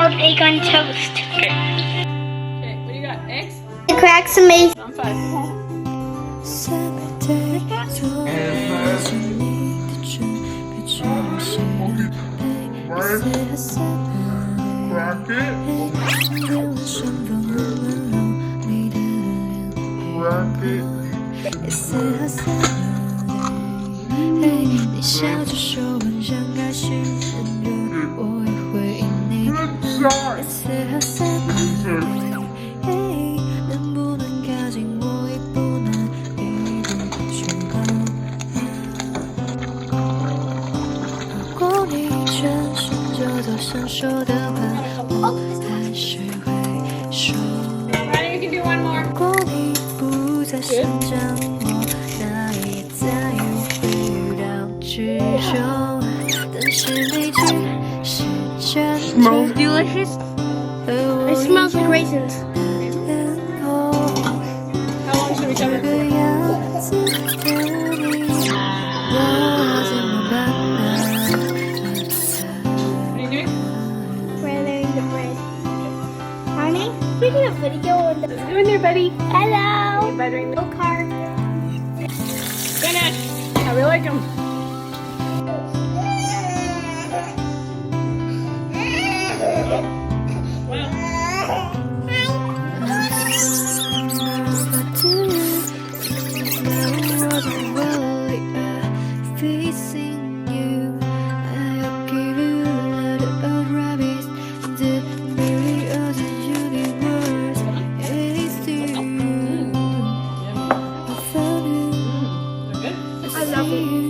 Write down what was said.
carved egg on toast. Okay. Okay, what do you got? Eggs? The cracks are made. On 5. Crack it. Ready? You can do one more. Smells delicious. It smells like raisins. How long should we cover it for? What are you doing? Buttering the bread. Honey, we did a video on the. What are you doing there, buddy? Hello. Buttering the Milk car. finish. How we like them? I love it.